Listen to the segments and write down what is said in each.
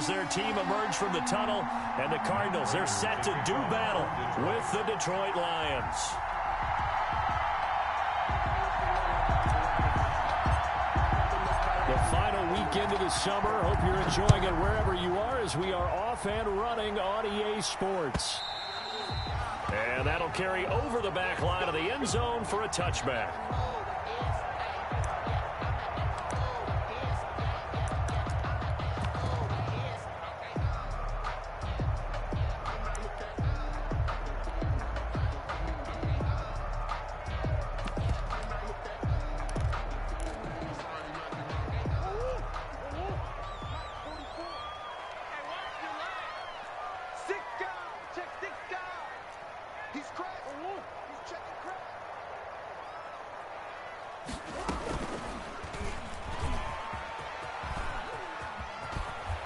their team emerge from the tunnel, and the Cardinals, they're set to do battle with the Detroit Lions. The final weekend of the summer. Hope you're enjoying it wherever you are as we are off and running on EA Sports. And that'll carry over the back line of the end zone for a touchback.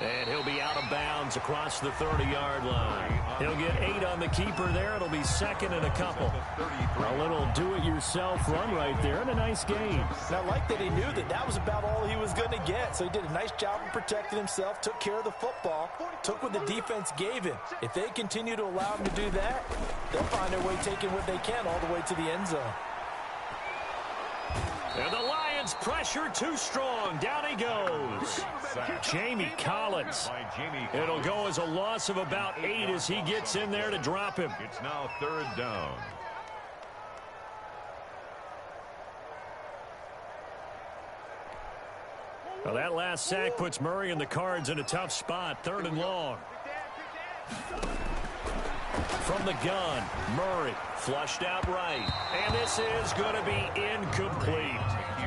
And he'll be out of bounds across the 30-yard line. He'll get 8 on the keeper there. It'll be second and a couple. A little do-it-yourself run right there and a nice gain. And I like that he knew that that was about all he was going to get. So he did a nice job of protecting himself, took care of the football, took what the defense gave him. If they continue to allow him to do that, they'll find their way taking what they can all the way to the end zone. And the Lions pressure too strong. Down he goes. Jamie Collins. It'll go as a loss of about 8 as he gets in there to drop him. It's now 3rd down. Well, that last sack puts Murray and the Cards in a tough spot. 3rd and long. From the gun, Murray flushed out right. And this is going to be incomplete.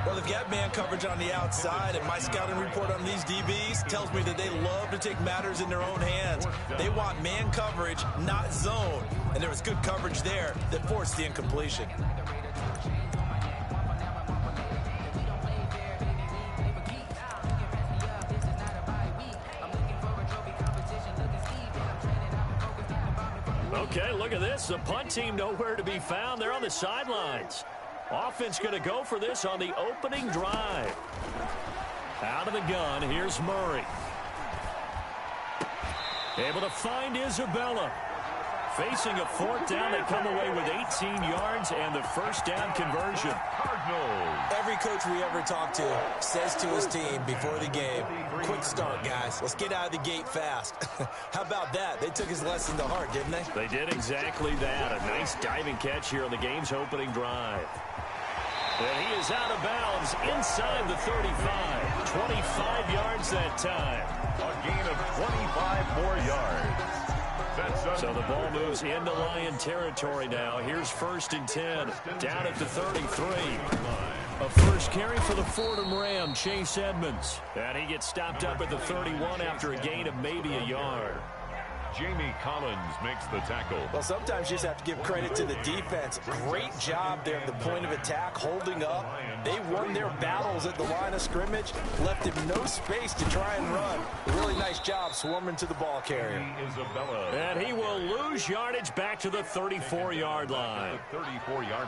Well, they've got man coverage on the outside, and my scouting report on these DBs tells me that they love to take matters in their own hands. They want man coverage, not zone. And there was good coverage there that forced the incompletion. Okay, look at this. The punt team nowhere to be found. They're on the sidelines. Offense going to go for this on the opening drive. Out of the gun, here's Murray. Able to find Isabella. Facing a 4th down, they come away with 18 yards and the first down conversion. Cardinals. Every coach we ever talk to says to his team before the game, quick start, guys. Let's get out of the gate fast. How about that? They took his lesson to heart, didn't they? They did exactly that. A nice diving catch here on the game's opening drive. And he is out of bounds inside the 35. 25 yards that time. A gain of 25 more yards. So the ball moves into Lion territory now. Here's 1st and 10. Down at the 33. A first carry for the Fordham Ram, Chase Edmonds. And he gets stopped up at the 31 after a gain of maybe a yard. Jamie Collins makes the tackle. Well, sometimes you just have to give credit to the defense. Great job there at the point of attack, holding up. They won their battles at the line of scrimmage, left him no space to try and run. A really nice job swarming to the ball carrier. And he will lose yardage back to the 34-yard line.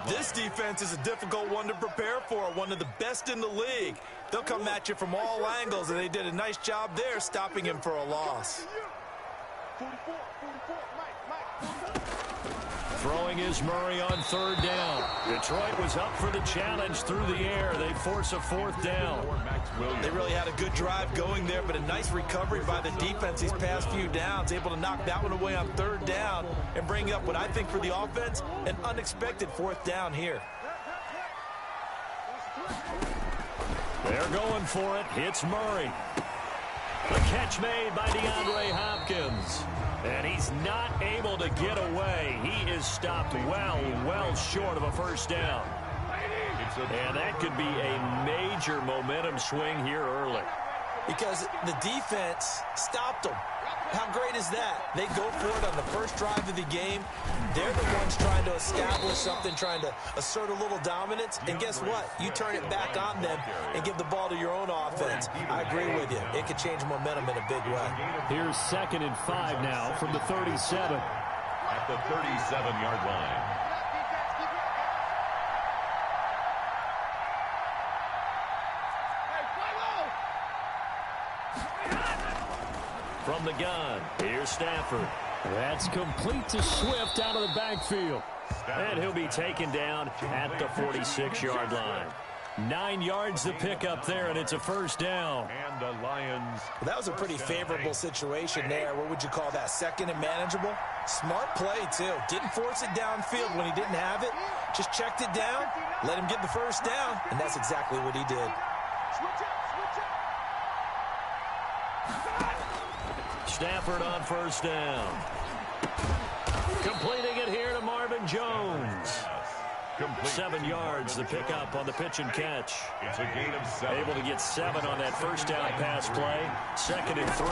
This defense is a difficult one to prepare for, one of the best in the league. They'll come at you from all angles, and they did a nice job there stopping him for a loss. Throwing is Murray on 3rd down. Detroit was up for the challenge through the air. They force a 4th down. They really had a good drive going there, but a nice recovery by the defense these past few downs. Able to knock that one away on 3rd down and bring up what I think for the offense, an unexpected 4th down here. They're going for it. It's Murray. A catch made by DeAndre Hopkins. And he's not able to get away. He is stopped well short of a first down. And that could be a major momentum swing here early. Because the defense stopped them. How great is that? They go for it on the first drive of the game. They're the ones trying to establish something, trying to assert a little dominance. And guess what? You turn it back on them and give the ball to your own offense. I agree with you. It could change momentum in a big way. Here's 2nd and 5 now from the 37. At the 37-yard line. From the gun, here's Stafford. That's complete to Swift out of the backfield. And he'll be taken down at the 46-yard line. 9 yards to pick up there, and it's a first down. And the Lions. Well, that was a pretty favorable situation there. What would you call that? Second and manageable? Smart play, too. Didn't force it downfield when he didn't have it. Just checked it down, let him get the first down, and that's exactly what he did. Stafford on first down. Completing it here to Marvin Jones. 7 yards to pick up on the pitch and catch. It's a gain of 7. Able to get 7 on that first down pass play. 2nd and 3.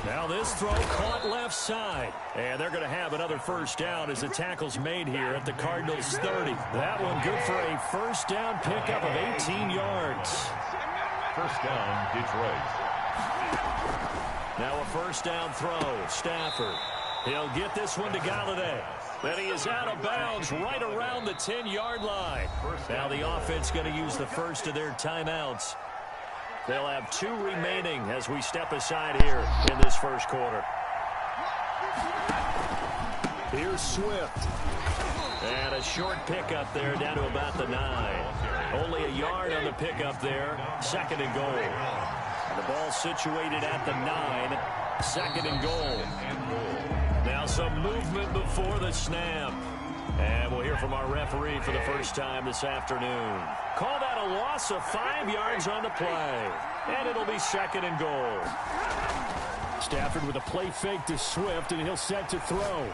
Now this throw caught left side. And they're going to have another first down as the tackle's made here at the Cardinals 30. That one good for a first down pickup of 18 yards. First down, Detroit. Now a first down throw. Stafford. He'll get this one to Galladay. Then he is out of bounds right around the 10-yard line. Now the offense going to use the first of their timeouts. They'll have 2 remaining as we step aside here in this first quarter. Here's Swift. And a short pickup there down to about the 9. Only a yard on the pickup there. 2nd and goal. The ball situated at the 9. 2nd and goal. Now some movement before the snap. And we'll hear from our referee for the first time this afternoon. Call that a loss of 5 yards on the play. And it'll be 2nd and goal. Stafford with a play fake to Swift, and he'll set to throw.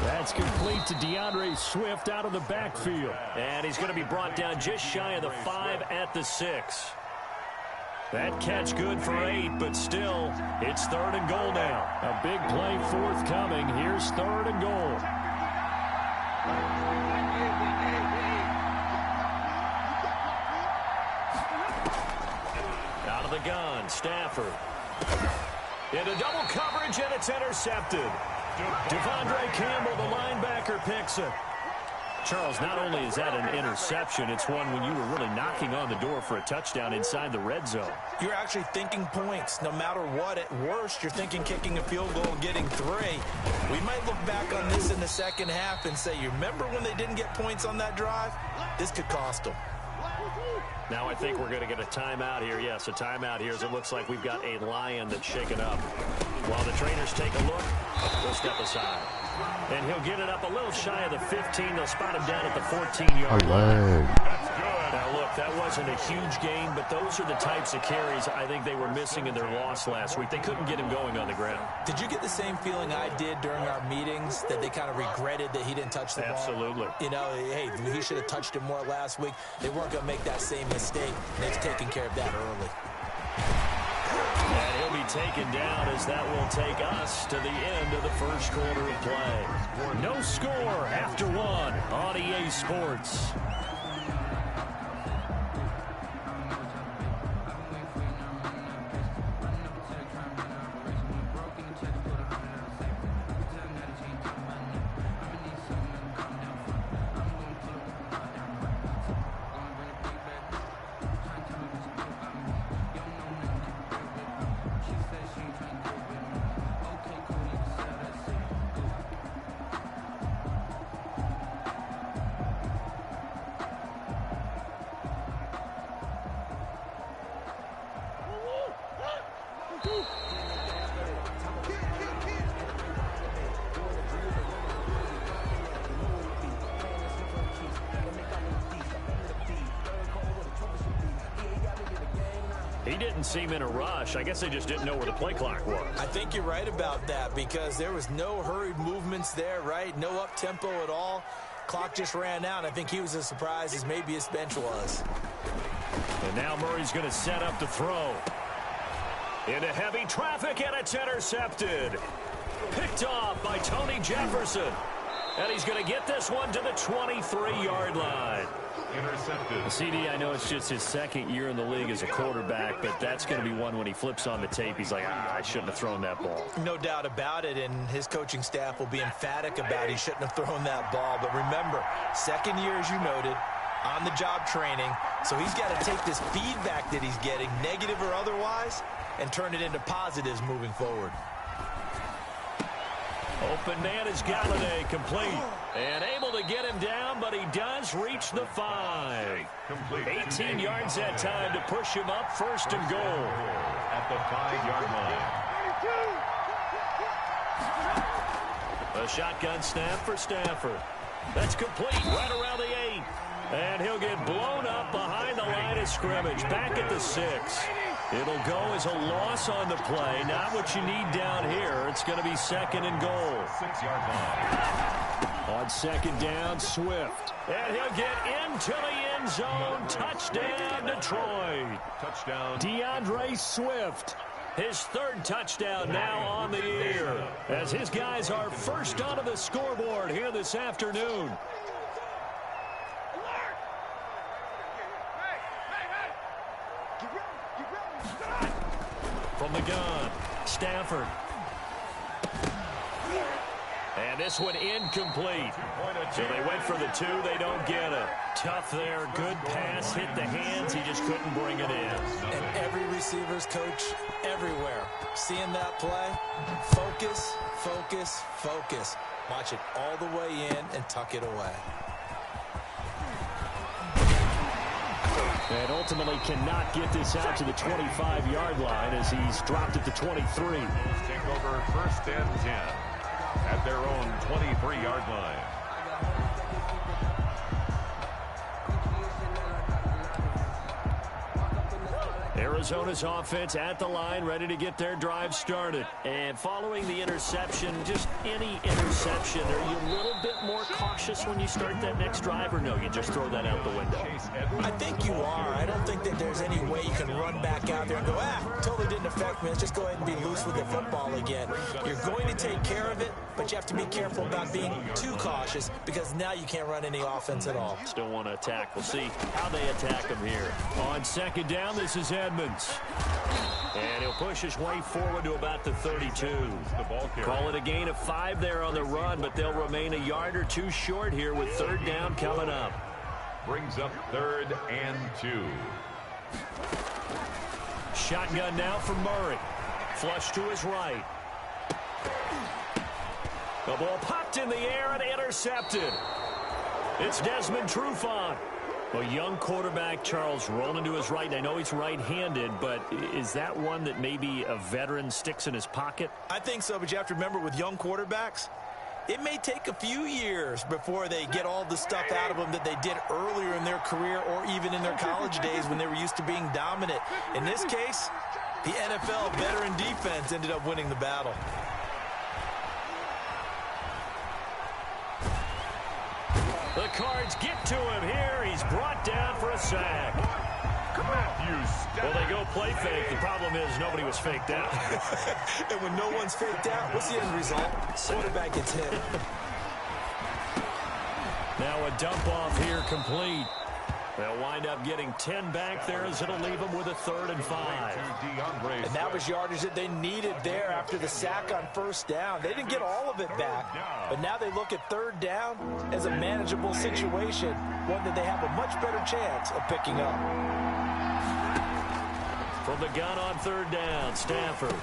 That's complete to DeAndre Swift out of the backfield. And he's going to be brought down just shy of the 5 at the 6. That catch good for 8, but still, it's 3rd and goal now. A big play forthcoming. Here's 3rd and goal. Out of the gun, Stafford. Into double coverage, and it's intercepted. Devondre Campbell, the linebacker, picks it. Charles, not only is that an interception, it's one when you were really knocking on the door for a touchdown inside the red zone. You're actually thinking points. No matter what, at worst, you're thinking kicking a field goal and getting 3. We might look back on this in the second half and say, you remember when they didn't get points on that drive? This could cost them. Now I think we're going to get a timeout here. Yes, a timeout here as it looks like we've got a Lion that's shaken up. While the trainers take a look, we'll step aside. And he'll get it up a little shy of the 15. They'll spot him down at the 14-yard line. Now, look, that wasn't a huge gain, but those are the types of carries I think they were missing in their loss last week. They couldn't get him going on the ground. Did you get the same feeling I did during our meetings, that they kind of regretted that he didn't touch the ball? Absolutely. You know, hey, he should have touched it more last week. They weren't going to make that same mistake. They've taken care of that early. And he'll be taken down as that will take us to the end of the first quarter of play. No score after 1 on EA Sports. He didn't seem in a rush. I guess they just didn't know where the play clock was. I think you're right about that because there was no hurried movements there, right? No up-tempo at all. Clock just ran out. I think he was as surprised as maybe his bench was. And now Murray's going to set up to throw. Into heavy traffic, and it's intercepted. Picked off by Tony Jefferson. And he's going to get this one to the 23-yard line. Intercepted. CD, I know it's just his 2nd year in the league as a quarterback, but that's going to be one when he flips on the tape. He's like, I shouldn't have thrown that ball. No doubt about it, and his coaching staff will be emphatic about he shouldn't have thrown that ball. But remember, 2nd year, as you noted, on-the-job training, so he's got to take this feedback that he's getting, negative or otherwise, and turn it into positives moving forward. Open man is Galladay, complete. And able to get him down, but he does reach the 5. 18 yards that time to push him up, first and goal. At the 5-yard line. A shotgun snap for Stafford. That's complete right around the 8. And he'll get blown up behind the line of scrimmage, back at the 6. It'll go as a loss on the play. Not what you need down here. It's going to be second and goal. 6-yard line. On second down, Swift. And he'll get into the end zone. Touchdown, Detroit. Touchdown. DeAndre Swift. His third touchdown now on the year, as his guys are first onto the scoreboard here this afternoon. From the gun, Stafford. And this one incomplete. So they went for the 2. They don't get it. Tough there. Good pass. Hit the hands. He just couldn't bring it in. And every receiver's coach everywhere, seeing that play, focus, focus, focus. Watch it all the way in and tuck it away. And ultimately cannot get this out to the 25-yard line as he's dropped it to 23. Take over first and 10 at their own 23-yard line. Arizona's offense at the line, ready to get their drive started. And following the interception, just any interception, are you a little bit more cautious when you start that next drive, or no, you just throw that out the window? I think you are. I don't think that there's any way you can run back out there and go, totally didn't affect me. Let's just go ahead and be loose with the football again. You're going to take care of it, but you have to be careful about being too cautious because now you can't run any offense at all. Still want to attack. We'll see how they attack him here. On second down, this is Edmonds. And he'll push his way forward to about the 32. Call it a gain of 5 there on the run, but they'll remain a yard or 2 short here with third down coming up. Brings up 3rd and 2. Shotgun now for Murray. Flush to his right. The ball popped in the air and intercepted. It's Desmond Trufant. A young quarterback, Charles, rolling to his right. I know he's right-handed, but is that one that maybe a veteran sticks in his pocket? I think so, but you have to remember with young quarterbacks, it may take a few years before they get all the stuff out of them that they did earlier in their career or even in their college days when they were used to being dominant. In this case, the NFL veteran defense ended up winning the battle. The Cards get to him here. He's brought down for a sack. Well, they go play fake. The problem is nobody was faked out. And when no one's faked out, what's the end result? Quarterback gets hit. Now a dump off here complete. They'll wind up getting 10 back there as it'll leave them with a 3rd and 5. And that was yardage that they needed there after the sack on first down. They didn't get all of it back, but now they look at 3rd down as a manageable situation, one that they have a much better chance of picking up. From the gun on 3rd down, Stafford.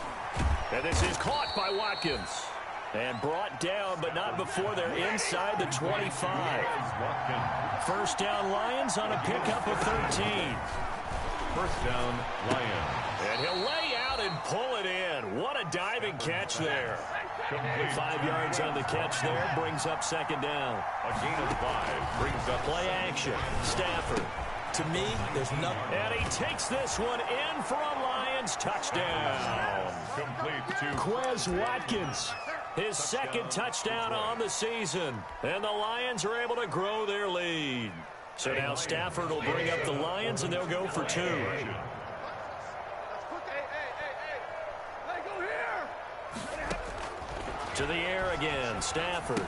And this is caught by Watkins. And brought down, but not before they're inside the 25. First down, Lions on a pickup of 13. First down, Lions. And he'll lay out and pull it in. What a diving catch there. 5 yards on the catch there, brings up second down. A gain of 5 brings up play action. Stafford. To me, there's nothing. And he takes this one in for a Lions touchdown. Complete to Quez Watkins. His second touchdown on the season. And the Lions are able to grow their lead. So now Stafford will bring up the Lions, and they'll go for 2. To the air again, Stafford.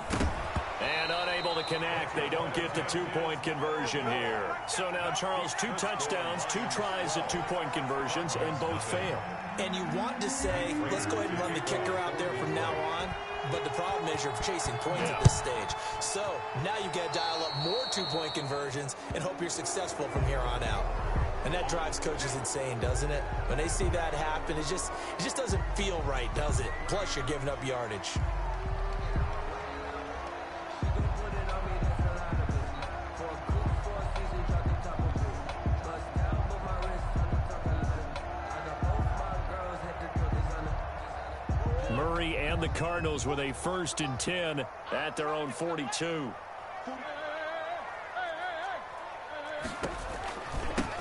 And unable unable to connect. They don't get the two-point conversion here. So now, Charles, 2 touchdowns, 2 tries at two-point conversions, and both fail. And you want to say, let's go ahead and run the kicker out there from now on. But the problem is you're chasing points at this stage. So now you got to dial up more two-point conversions and hope you're successful from here on out. And that drives coaches insane, doesn't it? When they see that happen, it just doesn't feel right, does it? Plus, you're giving up yardage. Murray and the Cardinals with a 1st and 10 at their own 42.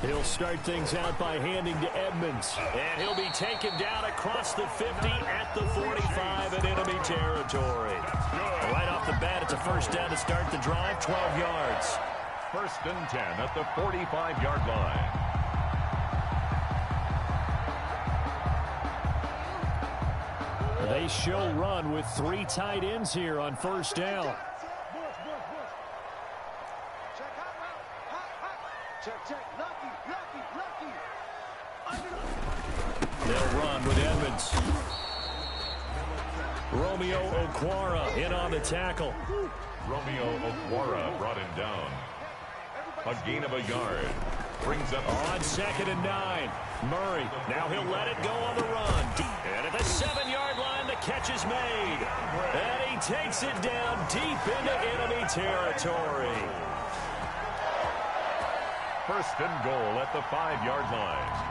He'll start things out by handing to Edmonds. And he'll be taken down across the 50 at the 45 in enemy territory. Right off the bat, it's a 1st down to start the drive, 12 yards. 1st and 10 at the 45-yard line. They show run with 3 tight ends here on 1st down. They'll run with Edmonds. Romeo Okwara in on the tackle. Romeo Okwara brought him down. A gain of a yard. Brings up on 2nd and 9. Murray, now he'll let it go on the run. And at the 7-yard line, the catch is made. And he takes it down deep into enemy territory. 1st and goal at the 5-yard line.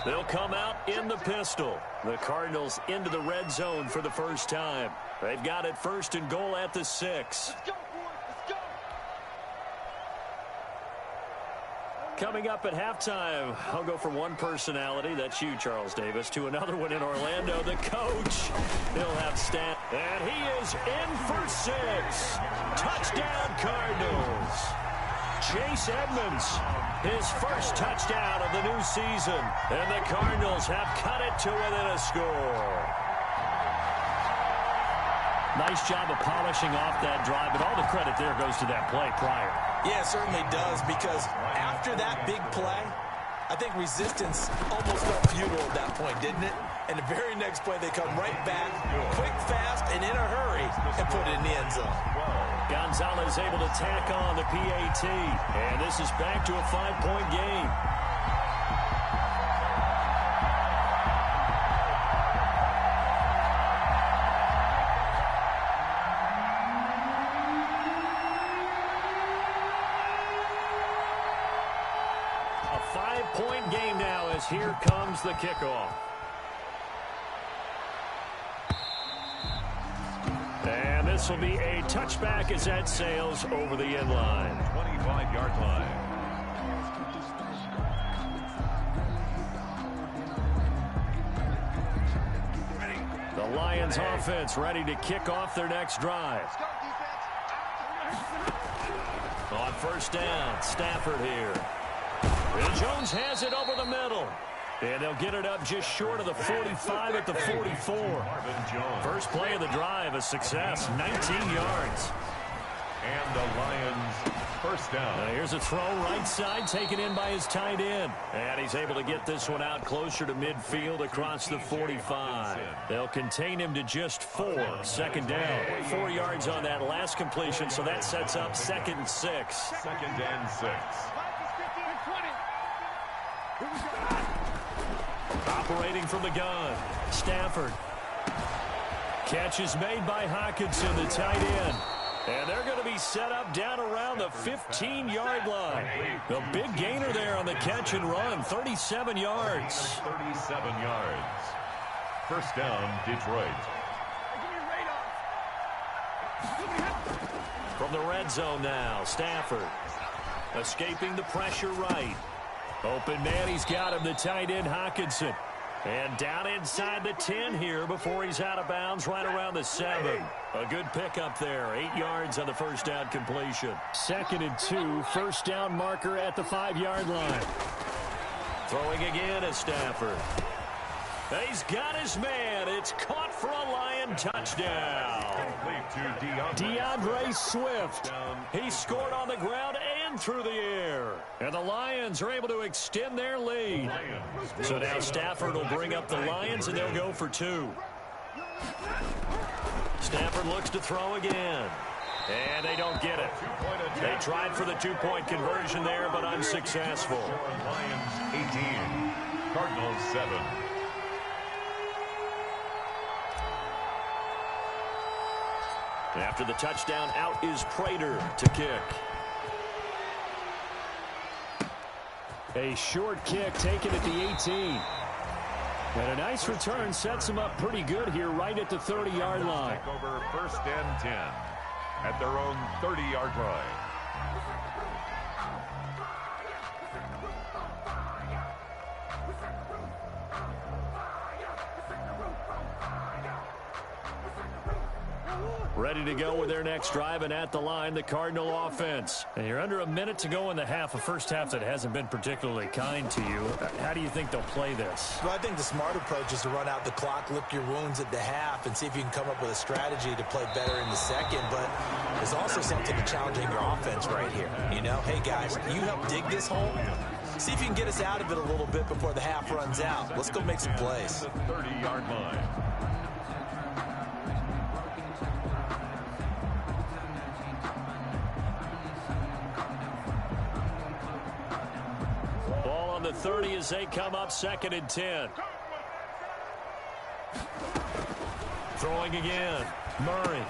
They'll come out in the pistol. The Cardinals into the red zone for the first time. They've got it 1st and goal at the 6. Coming up at halftime, I'll go from one personality, that's you, Charles Davis, to another one in Orlando, the coach. He'll have stat. And he is in for 6. Touchdown, Cardinals. Chase Edmonds, his 1st touchdown of the new season. And the Cardinals have cut it to within a score. Nice job of polishing off that drive, but all the credit there goes to that play prior. Yeah, it certainly does, because after that big play, I think resistance almost felt futile at that point, didn't it? And the very next play, they come right back, quick, fast, and in a hurry, and put it in the end zone. Gonzalez able to tack on the PAT, and this is back to a 5-point game. A 5-point game now as here comes the kickoff. And this will be a touchback as that sails over the end line. 25-yard line. The Lions offense ready to kick off their next drive. On 1st down, Stafford here. And Jones has it over the middle. And they'll get it up just short of the 45 at the 44. First play of the drive, a success, 19 yards. And the Lions 1st down. Now here's a throw right side taken in by his tight end. And he's able to get this one out closer to midfield across the 45. They'll contain him to just 4. 2nd down. 4 yards on that last completion, so that sets up 2nd and 6. 2nd and 6. Operating from the gun, Stafford. Catch is made by Hockenson, the tight end. And they're going to be set up down around the 15-yard line. The big gainer there on the catch and run, 37 yards. 37 yards. 1st down, Detroit. From the red zone now, Stafford. Escaping the pressure right. Open man, he's got him, the tight end, Hockenson. And down inside the 10 here before he's out of bounds right around the 7. A good pickup there, 8 yards on the 1st down completion. 2nd and 2, 1st down marker at the 5-yard line. Throwing again is Stafford. He's got his man. It's caught for a Lion touchdown. DeAndre Swift. He scored on the ground and through the air. And the Lions are able to extend their lead. So now Stafford will bring up the Lions, and they'll go for 2. Stafford looks to throw again. And they don't get it. They tried for the 2-point conversion there, but unsuccessful. Lions 18, Cardinals 7. After the touchdown, out is Prater to kick. A short kick taken at the 18. And a nice return sets them up pretty good here right at the 30-yard line. Take over 1st and 10 at their own 30-yard line. Ready to go with their next drive, and at the line, the Cardinal offense. And you're under a minute to go in the half, a first half that hasn't been particularly kind to you. How do you think they'll play this? Well, I think the smart approach is to run out the clock, lick your wounds at the half, and see if you can come up with a strategy to play better in the second. But there's also something to challenging your offense right here. You know, hey, guys, you help dig this hole. See if you can get us out of it a little bit before the half runs out. Let's go make some plays. The 30-yard line. The 30 as they come up 2nd and 10. Throwing again. Murray.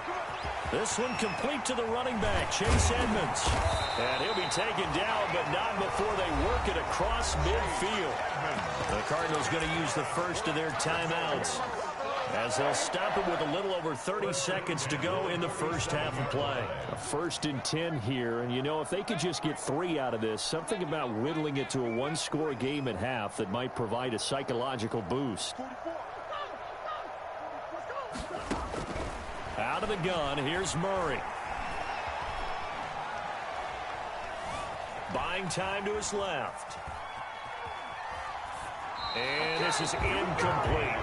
This one complete to the running back, Chase Edmonds. And he'll be taken down, but not before they work it across midfield. The Cardinals going to use the first of their timeouts as they'll stop it with a little over 30 seconds to go in the first half of play. A 1st and 10 here, and you know, if they could just get 3 out of this, something about whittling it to a 1-score game at half that might provide a psychological boost. Out of the gun, here's Murray. Buying time to his left. And this is incomplete.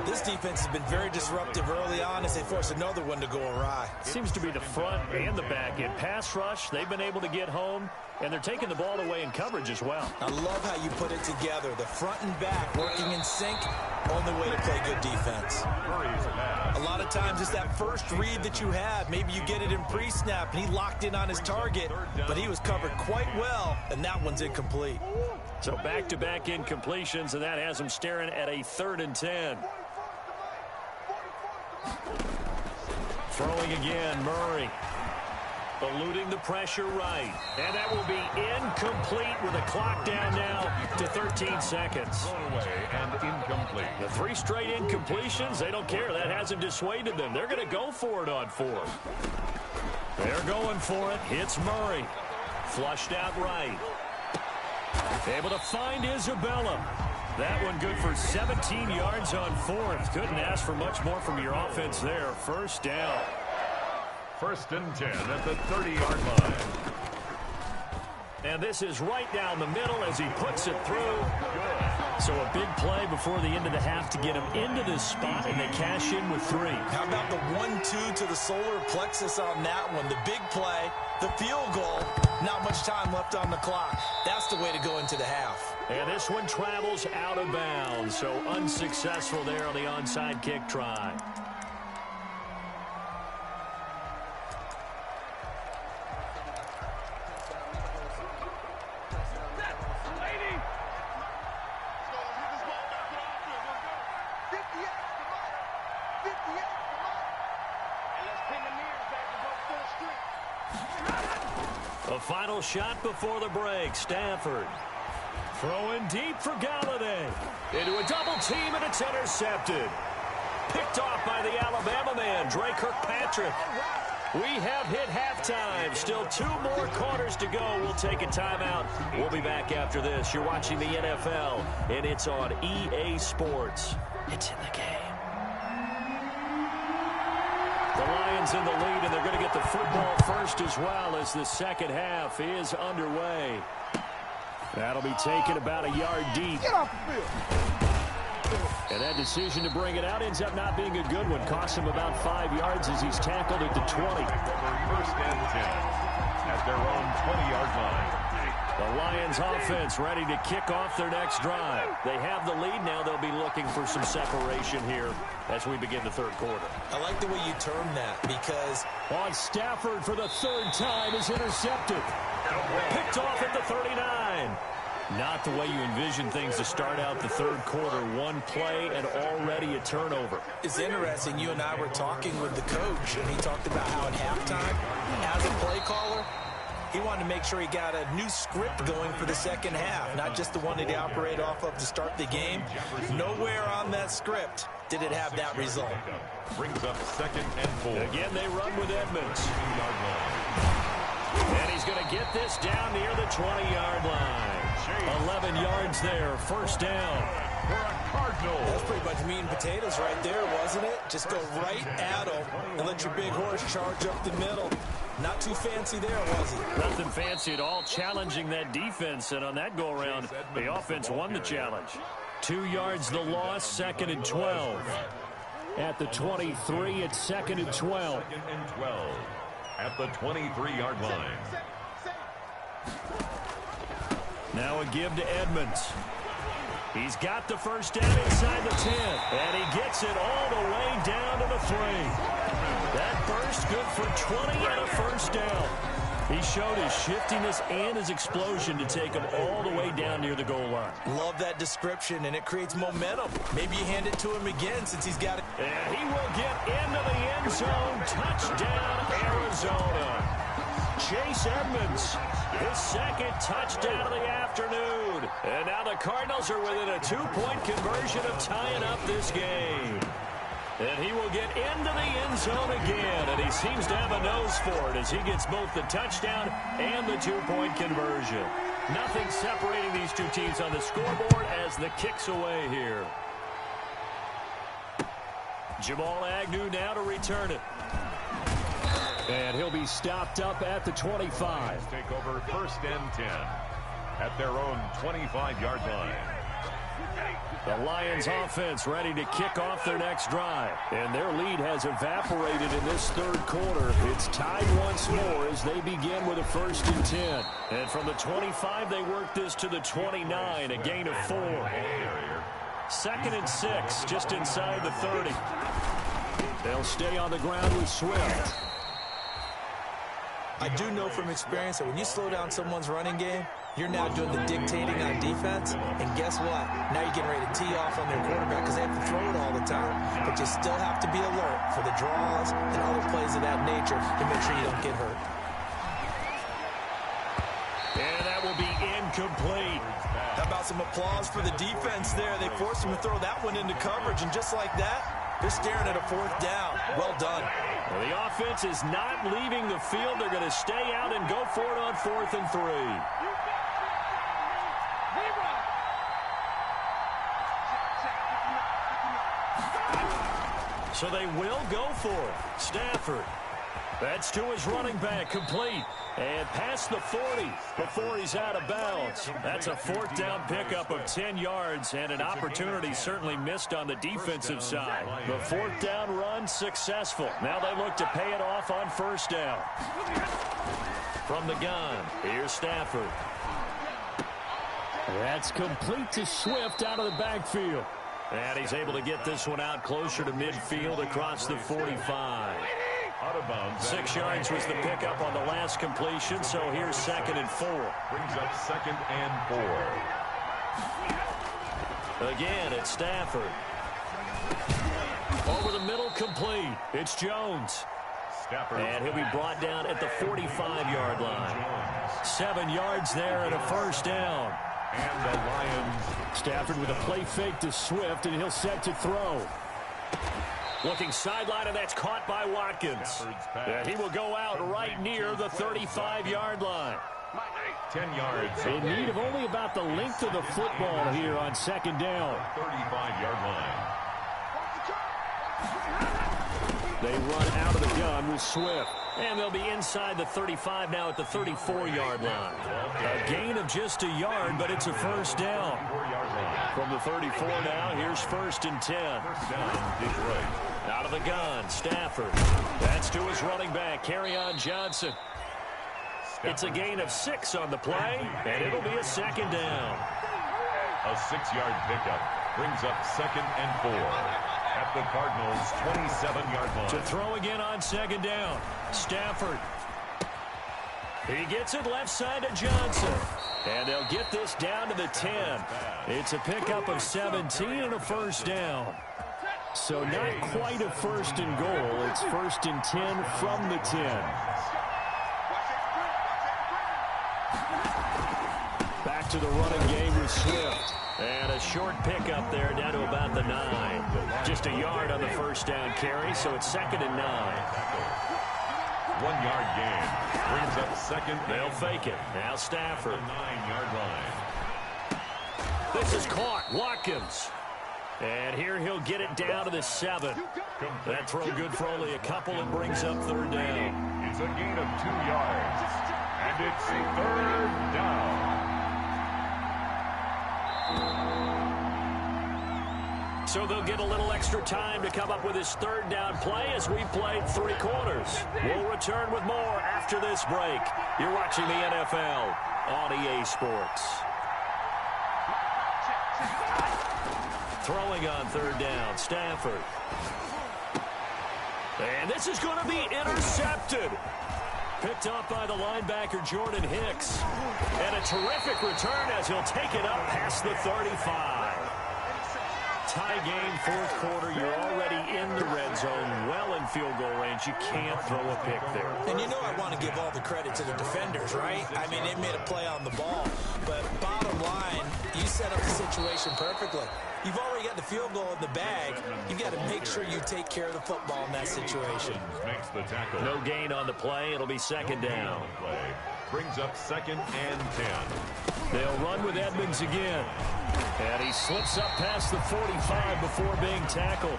This defense has been very disruptive early on as they force another one to go awry. Seems to be the front and the back end. Pass rush, they've been able to get home, and they're taking the ball away in coverage as well. I love how you put it together. The front and back working in sync, only way to play good defense. A lot of times it's that first read that you have. Maybe you get it in pre-snap, and he locked in on his target, but he was covered quite well, and that one's incomplete. So back-to-back incompletions, and that has them staring at a 3rd and 10. Throwing again, Murray. Eluding the pressure right. And that will be incomplete with a clock down now to 13 seconds. Thrown away and incomplete. The 3 straight incompletions, they don't care. That hasn't dissuaded them. They're going to go for it on 4th. They're going for it. Hits Murray. Flushed out right. Able to find Isabella. That one good for 17 yards on 4th. Couldn't ask for much more from your offense there. 1st down. 1st and 10 at the 30-yard line. And this is right down the middle as he puts it through. So a big play before the end of the half to get him into this spot, and they cash in with 3. How about the 1-2 to the solar plexus on that one? The big play, the field goal, not much time left on the clock. That's the way to go into the half. And this one travels out of bounds, so unsuccessful there on the onside kick try. A final shot before the break. Stafford throwing deep for Galladay. Into a double team, and it's intercepted. Picked off by the Alabama man, Dre Kirkpatrick. We have hit halftime. Still 2 more quarters to go. We'll take a timeout. We'll be back after this. You're watching the NFL, and it's on EA Sports. It's in the game. The Lions in the lead, and they're going to get the football first as well as the second half is underway. That'll be taken about a yard deep. Get off the field. And that decision to bring it out ends up not being a good one. Costs him about 5 yards as he's tackled at the 20. First and 10 at their own 20-yard line. The Lions offense ready to kick off their next drive. They have the lead now. They'll be looking for some separation here as we begin the third quarter. I like the way you term that because on Stafford for the third time is intercepted. Picked off at the 39. Not the way you envision things to start out the third quarter. One play and already a turnover. It's interesting. You and I were talking with the coach, and he talked about how at halftime, as a play caller, he wanted to make sure he got a new script going for the second half, not just the one that he operated off of to start the game. Nowhere on that script did it have that result. Brings up 2nd and 4. Again, they run with Edmonds. And he's going to get this down near the 20-yard line. 11 yards there, first down. For a Cardinal. That's pretty much meat and potatoes right there, wasn't it? Just go right at him and let your big horse charge up the middle. Not too fancy there, was he? Nothing fancy at all, challenging that defense. And on that go-around, the offense won the challenge. 2 yards the loss, 2nd and 12. At the 23, it's 2nd and 12. 2nd and 12 at the 23-yard line. Now a give to Edmonds. He's got the first down inside the 10. And he gets it all the way down to the 3. That burst good for 20 and a first down. He showed his shiftiness and his explosion to take him all the way down near the goal line. Love that description, and it creates momentum. Maybe you hand it to him again since he's got it. And he will get into the end zone. Touchdown, Arizona. Chase Edmonds, his second touchdown of the afternoon. And now the Cardinals are within a 2-point conversion of tying up this game. And he will get into the end zone again, and he seems to have a nose for it as he gets both the touchdown and the 2-point conversion. Nothing separating these two teams on the scoreboard as the kick's away here. Jamal Agnew now to return it. And he'll be stopped up at the 25. Take over 1st and 10 at their own 25-yard line. The Lions offense ready to kick off their next drive. And their lead has evaporated in this third quarter. It's tied once more as they begin with a 1st and 10. And from the 25, they work this to the 29, a gain of 4. 2nd and 6, just inside the 30. They'll stay on the ground with Swift. I do know from experience that when you slow down someone's running game, you're now doing the dictating on defense. And guess what? Now you're getting ready to tee off on their quarterback because they have to throw it all the time. But you still have to be alert for the draws and other plays of that nature to make sure you don't get hurt. And that will be incomplete. How about some applause for the defense there? They forced him to throw that one into coverage, and just like that, they're staring at a 4th down. Well done. Well, the offense is not leaving the field. They're going to stay out and go for it on 4th and 3. So they will go for it. Stafford. That's to his running back, complete. And past the 40 before he's out of bounds. That's a 4th down pickup of 10 yards and an opportunity certainly missed on the defensive side. The 4th down run successful. Now they look to pay it off on 1st down. From the gun, here's Stafford. That's complete to Swift out of the backfield. And he's able to get this one out closer to midfield across the 45. 6 yards was the pickup on the last completion, so here's 2nd and 4. Brings up 2nd and 4. Again, it's Stafford. Over the middle, complete. It's Jones. Stafford. And he'll be brought down at the 45-yard line. 7 yards there and a 1st down. And the Lions. Stafford with a play fake to Swift, and he'll set to throw. Looking sideline, and that's caught by Watkins. And he will go out right near the 35-yard line. 10 yards. In need of only about the length of the football here on 2nd down. 35-yard line. They run out of the gun with Swift. And they'll be inside the 35 now at the 34-yard line. A gain of just a yard, but it's a first down. From the 34 now, here's 1st and 10. Out of the gun, Stafford. That's to his running back, Kerryon Johnson. It's a gain of 6 on the play, and it'll be a 2nd down. A 6-yard pickup brings up 2nd and 4 at the Cardinals' 27-yard line. To throw again on 2nd down, Stafford. He gets it left side to Johnson. And they'll get this down to the 10. It's a pickup of 17 and a first down. So not quite a 1st and goal. It's 1st and 10 from the 10. Back to the running game with Swift. And a short pickup there down to about the 9. Just a yard on the first down carry, so it's 2nd and 9. 1-yard gain brings up 2nd. They'll fake it. Now Stafford. 9-yard line. This is caught. Watkins. And here he'll get it down to the 7. That throw good for only a couple and brings up 3rd down. It's a gain of 2 yards. And it's 3rd down. So they'll get a little extra time to come up with his 3rd down play as we played 3 quarters. We'll return with more after this break. You're watching the NFL on EA Sports. Throwing on 3rd down, Stafford. And this is going to be intercepted. Picked up by the linebacker, Jordan Hicks. And a terrific return as he'll take it up past the 35. Tie game, 4th quarter. You're already in the red zone, well in field goal range. You can't throw a pick there. And you know I want to give all the credit to the defenders, right? I mean, they made a play on the ball. But bottom line, you set up the situation perfectly. You've already got the field goal in the bag. You've got to make sure you take care of the football in that situation. Makes the tackle. No gain on the play. It'll be 2nd down. Play brings up 2nd and 10. They'll run with Edmonds again. And he slips up past the 45 before being tackled.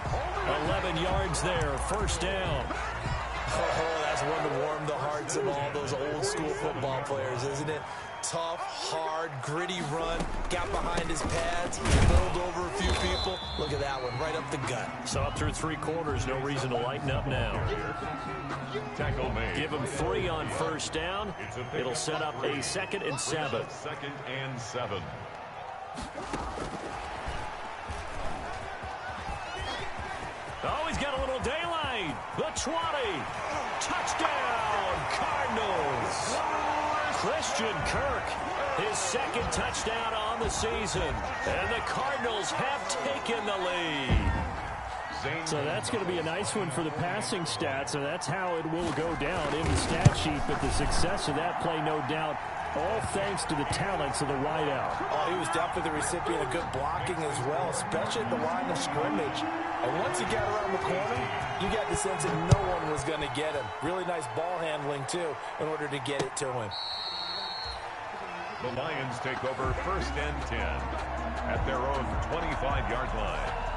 11 yards there, 1st down. Oh, that's one to warm the hearts of all those old school football players, isn't it? Tough, hard, gritty run. Got behind his pads, rolled over a few people. Look at that one, right up the gut. So up through 3 quarters, no reason to lighten up now. Tackle made. Give him 3 on 1st down. It'll set up a 2nd and 7. 2nd and 7. Oh, he's got a little daylight. The 20. Touchdown, Cardinals. Christian Kirk, his 2nd touchdown on the season. And the Cardinals have taken the lead. So that's going to be a nice one for the passing stats, and that's how it will go down in the stat sheet. But the success of that play, no doubt, all thanks to the talents of the wideout. Oh, he was definitely the recipient of good blocking as well, especially at the line of scrimmage. And once he got around the corner, you got the sense that no one was going to get him. Really nice ball handling, too, in order to get it to him. The Lions take over 1st and 10 at their own 25-yard line.